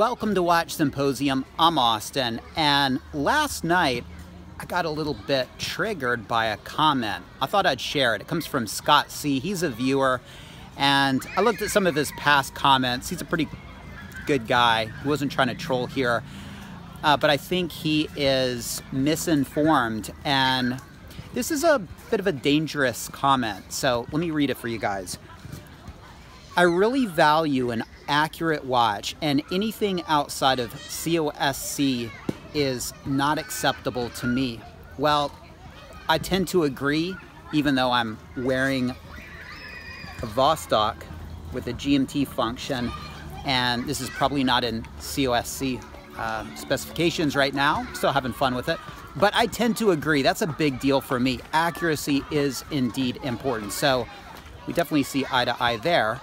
Welcome to Watch Symposium. I'm Austin, and last night I got a little bit triggered by a comment. I thought I'd share it. It comes from Scott C. He's a viewer, and I looked at some of his past comments. He's a pretty good guy. He wasn't trying to troll here, but I think he is misinformed, and this is a bit of a dangerous comment. So let me read it for you guys. I really value an accurate watch, and anything outside of COSC is not acceptable to me. Well, I tend to agree, even though I'm wearing a Vostok with a GMT function, and this is probably not in COSC specifications right now. Still having fun with it, but I tend to agree. That's a big deal for me. Accuracy is indeed important, so we definitely see eye to eye there.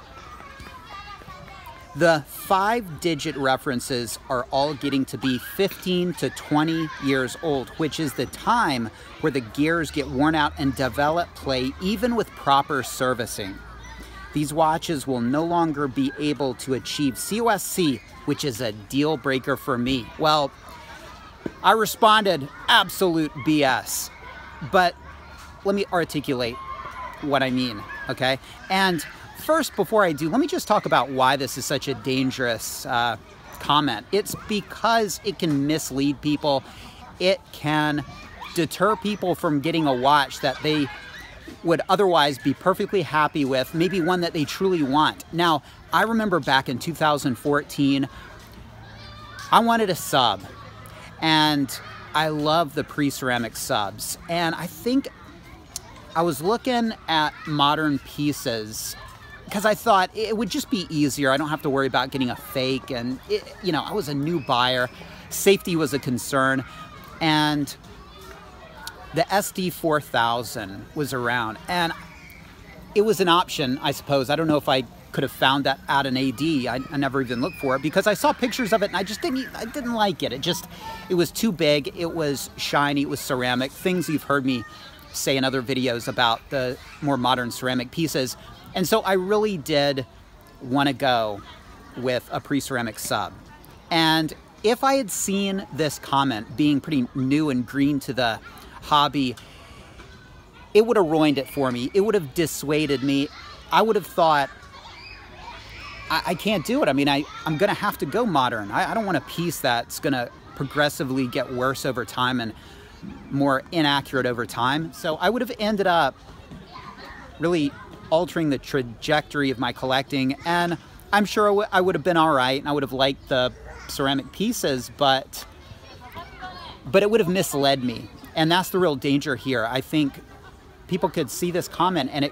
The 5-digit references are all getting to be 15 to 20 years old, which is the time where the gears get worn out and develop play even with proper servicing. These watches will no longer be able to achieve COSC, which is a deal breaker for me. Well, I responded, absolute BS. But let me articulate what I mean, okay? And first, before I do, let me just talk about why this is such a dangerous comment. It's because it can mislead people. It can deter people from getting a watch that they would otherwise be perfectly happy with, maybe one that they truly want. Now, I remember back in 2014, I wanted a sub, and I love the pre-ceramic subs. And I think I was looking at modern pieces because I thought it would just be easier. I don't have to worry about getting a fake, and you know, I was a new buyer. Safety was a concern, and the SD4000 was around, and it was an option, I suppose. I don't know if I could have found that at an AD. I never even looked for it because I saw pictures of it and I didn't like it. It was too big. It was shiny. It was ceramic. Things you've heard me say in other videos about the more modern ceramic pieces. And so I really did want to go with a pre-ceramic sub. And if I had seen this comment being pretty new and green to the hobby, it would have ruined it for me. It would have dissuaded me. I would have thought, I can't do it. I mean, I'm going to have to go modern. I don't want a piece that's going to progressively get worse over time and more inaccurate over time. So I would have ended up really altering the trajectory of my collecting, and I'm sure I would have been all right, and I would have liked the ceramic pieces, but it would have misled me. And that's the real danger here. I think people could see this comment and it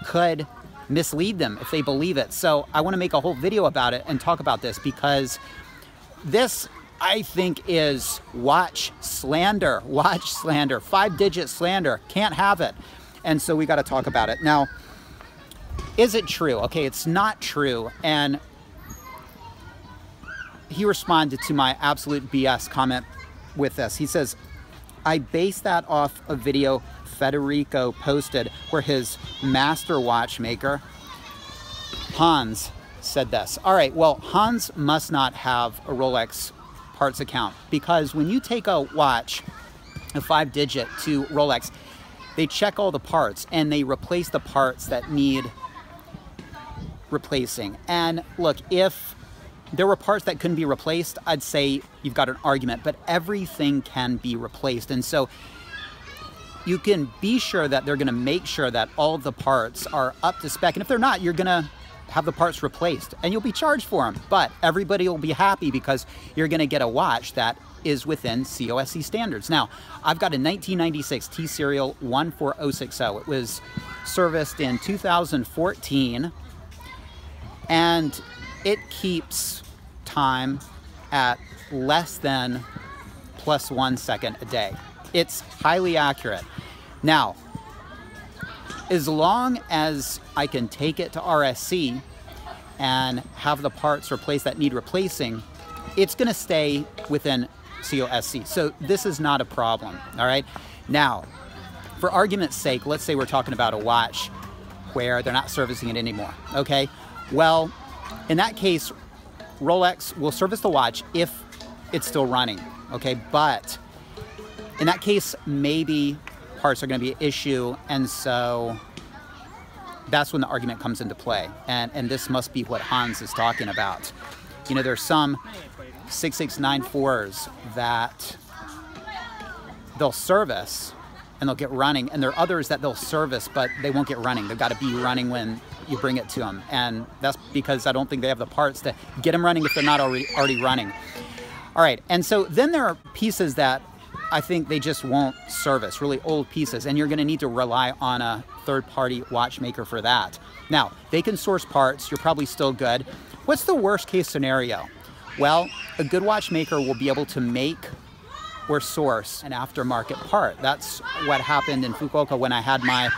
could mislead them if they believe it. So I want to make a whole video about it and talk about this, because this, I think, is watch slander. Watch slander. 5-digit slander. Can't have it. And so we got to talk about it. Now, is it true? Okay, it's not true. And he responded to my absolute BS comment with this. He says, I base that off a video Federico posted where his master watchmaker, Hans, said this. All right, well, Hans must not have a Rolex parts account, because when you take a watch, a 5-digit, to Rolex, they check all the parts and they replace the parts that need replacing. And look, if there were parts that couldn't be replaced, I'd say you've got an argument, but everything can be replaced. And so you can be sure that they're going to make sure that all the parts are up to spec. And if they're not, you're going to have the parts replaced and you'll be charged for them. But everybody will be happy because you're going to get a watch that is within COSC standards. Now, I've got a 1996 T-Serial 14060. It was serviced in 2014, and it keeps time at less than +1 second a day. It's highly accurate. Now, as long as I can take it to RSC and have the parts replaced that need replacing, it's going to stay within COSC. So this is not a problem, all right? Now, for argument's sake, let's say we're talking about a watch where they're not servicing it anymore, okay? Well, in that case, Rolex will service the watch if it's still running, okay? But in that case, maybe parts are going to be an issue, and so that's when the argument comes into play. And this must be what Hans is talking about. You know, there's some 6694s that they'll service and they'll get running, and there are others that they'll service but they won't get running. They've got to be running when you bring it to them, and that's because I don't think they have the parts to get them running if they're not already running. All right, and so then there are pieces that I think they just won't service, really old pieces, and you're going to need to rely on a third-party watchmaker for that. Now, they can source parts. You're probably still good. What's the worst-case scenario? Well, a good watchmaker will be able to make or source an aftermarket part. That's what happened in Fukuoka when I had my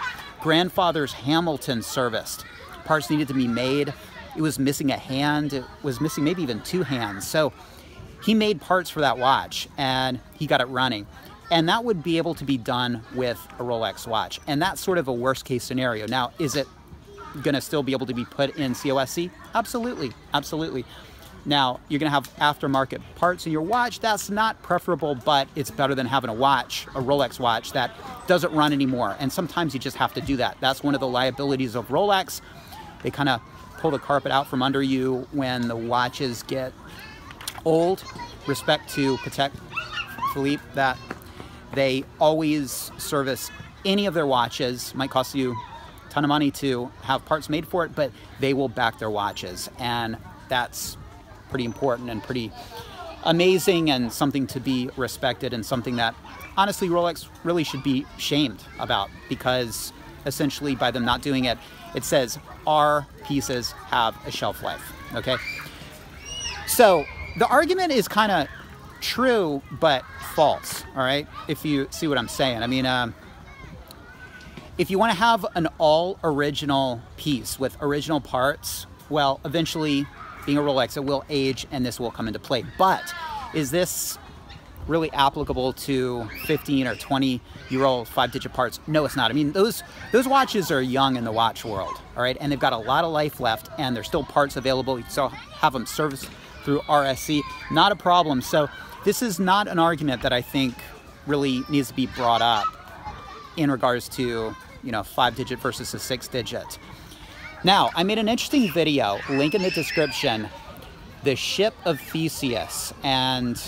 grandfather's Hamilton serviced. Parts needed to be made. It was missing a hand. It was missing maybe even 2 hands. So he made parts for that watch and he got it running. And that would be able to be done with a Rolex watch. And that's sort of a worst case scenario. Now, is it gonna still be able to be put in COSC? Absolutely, absolutely. Now, you're gonna have aftermarket parts in your watch. That's not preferable, but it's better than having a watch, a Rolex watch, that doesn't run anymore. And sometimes you just have to do that. That's one of the liabilities of Rolex. They kind of pull the carpet out from under you when the watches get old. Respect to Patek Philippe that they always service any of their watches. Might cost you a ton of money to have parts made for it, but they will back their watches. And that's pretty important and pretty amazing and something to be respected, and something that honestly Rolex really should be shamed about, because essentially by them not doing it, it says our pieces have a shelf life, okay? So the argument is kind of true, but false, all right? If you see what I'm saying. I mean, if you want to have an all original piece with original parts, well, eventually, being a Rolex, it will age and this will come into play. But is this really applicable to 15 or 20-year-old 5-digit parts? No, it's not. I mean, those watches are young in the watch world, all right? And they've got a lot of life left, and there's still parts available. You can still have them serviced through RSC, not a problem. So this is not an argument that I think really needs to be brought up in regards to, you know, 5-digit versus a 6-digit. Now, I made an interesting video, link in the description, the Ship of Theseus, and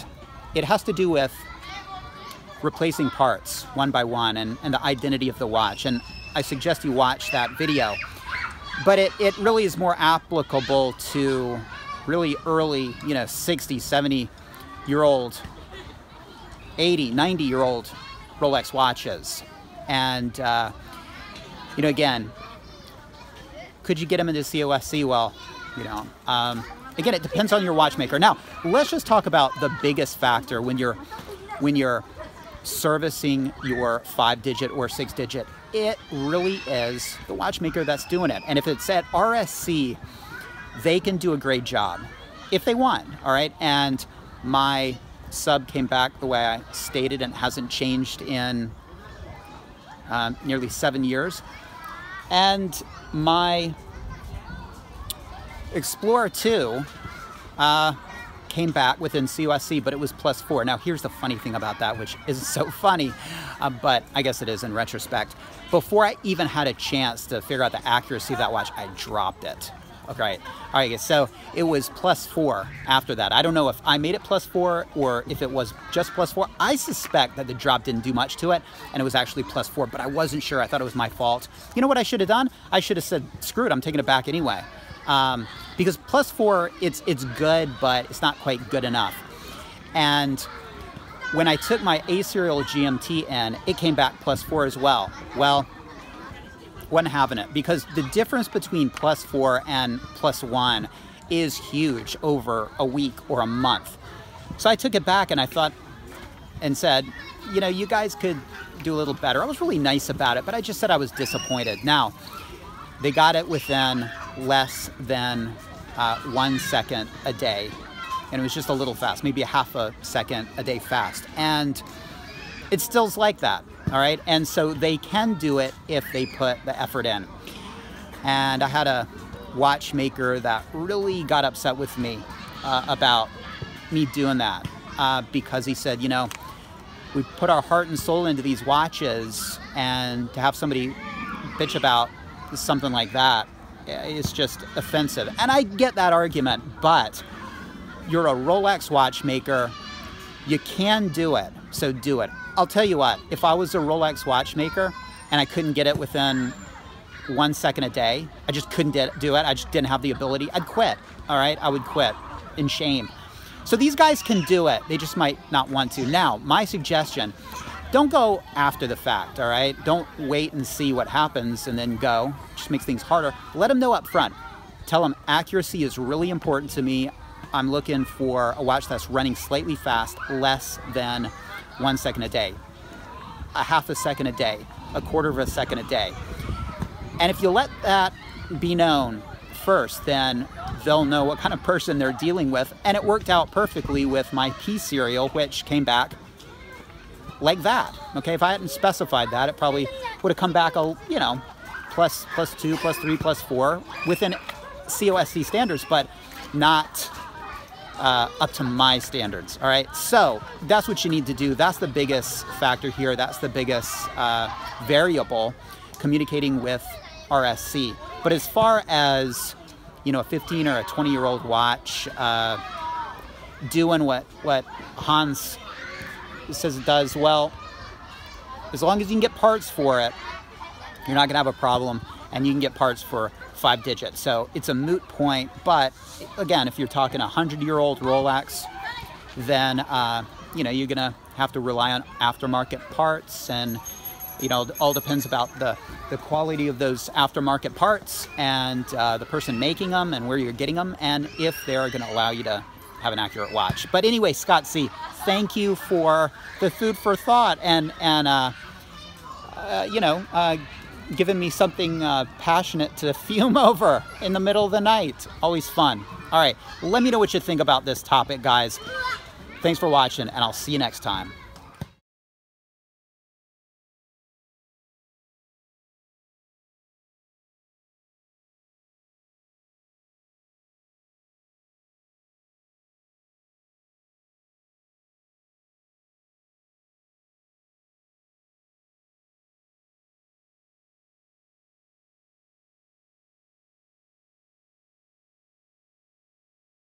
it has to do with replacing parts one by one and the identity of the watch. And I suggest you watch that video. But it really is more applicable to really early, you know, 60, 70-year-old, 80, 90-year-old Rolex watches. And, you know, again, could you get them into COSC? Well, you know, again, it depends on your watchmaker. Now, let's just talk about the biggest factor when you're servicing your 5-digit or 6-digit. It really is the watchmaker that's doing it. And if it's at RSC, they can do a great job if they want, all right? And my sub came back the way I stated and hasn't changed in nearly 7 years. And my Explorer 2 came back within COSC, but it was +4. Now, here's the funny thing about that, which isn't so funny, but I guess it is in retrospect. Before I even had a chance to figure out the accuracy of that watch, I dropped it. Okay, all right, so it was +4 after that. I don't know if I made it +4 or if it was just +4. I suspect that the drop didn't do much to it, and it was actually +4, but I wasn't sure. I thought it was my fault. You know what I should have done? I should have said, screw it, I'm taking it back anyway. Because +4, it's good, but it's not quite good enough. And when I took my A serial GMT in, it came back +4 as well. Well, wasn't having it, because the difference between +4 and +1 is huge over a week or a month. So I took it back and I thought and said, you know, you guys could do a little better. I was really nice about it, but I just said I was disappointed. Now, they got it within less than 1 second a day, and it was just a little fast, maybe a half a second a day fast. And it still's like that, all right? And so they can do it if they put the effort in. And I had a watchmaker that really got upset with me about me doing that because he said, you know, we put our heart and soul into these watches, and to have somebody bitch about something like that is just offensive. And I get that argument, but you're a Rolex watchmaker. You can do it, so do it. I'll tell you what, if I was a Rolex watchmaker and I couldn't get it within 1 second a day, I just couldn't do it, I just didn't have the ability, I'd quit, all right? I would quit in shame. So these guys can do it, they just might not want to. Now, my suggestion, don't go after the fact, all right? Don't wait and see what happens and then go. It just makes things harder. Let them know up front. Tell them accuracy is really important to me. I'm looking for a watch that's running slightly fast, less than 1 second a day, a half a second a day, a quarter of a second a day. And if you let that be known first, then they'll know what kind of person they're dealing with. And it worked out perfectly with my P serial, which came back like that. Okay, if I hadn't specified that, it probably would have come back, you know, plus 2, plus 3, plus 4 within COSC standards, but not up to my standards. All right, so that's what you need to do. That's the biggest factor here. That's the biggest variable, communicating with RSC. But as far as, you know, a 15 or a 20-year-old watch doing what Hans says it does, well, as long as you can get parts for it, you're not gonna have a problem, and you can get parts for 5 digits. So it's a moot point. But again, if you're talking a 100-year-old Rolex, then you know, you're gonna have to rely on aftermarket parts, and you know, it all depends about the quality of those aftermarket parts, and the person making them, and where you're getting them, and if they're gonna allow you to have an accurate watch. But anyway, Scott C., thank you for the food for thought, and you know, giving me something passionate to fume over in the middle of the night. Always fun. All right, let me know what you think about this topic, guys. Thanks for watching, and I'll see you next time.